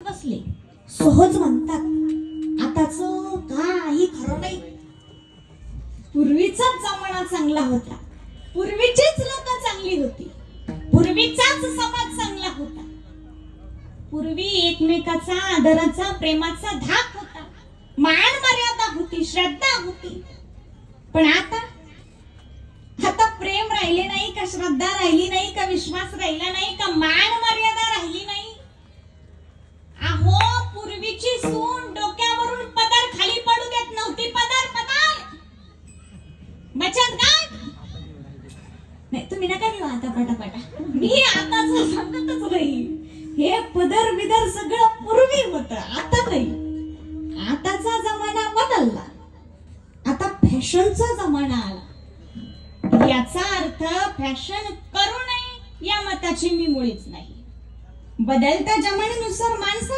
बसले सहज म्हणतात आताच काही खरं नाही। पूर्वीचाच जमाना चांगला होता, पूर्वीचीच लोक चांगली होती, पूर्वीचाच समाज चांगला होता, पूर्वी एकमेकाचा आदराचा प्रेमाचा धाक होता, मान मर्यादा होती, श्रद्धा होती। पण आता प्रेम राहिले नाही का, श्रद्धा राहिली नाही का, विश्वास राहिला नाही का, मान मर्यादा राहिली नाही। अहो पूर्वीची सून डोक्यावरून पदर खाली पडू देत नव्हती, पदर पदर बचत गट नाही। तुम्ही नका घेऊ आता पटापटा, मी आताच सांगतच राहील। हे पदर बिदर सगळं पूर्वी होतं, आता नाही। आताचा जमाना बदलला, आता फॅशनचा जमाना आला। याचा अर्थ फॅशन करू नये या मताची मी मुळीच नाही। बदलत्या जमान्यानुसार माणसं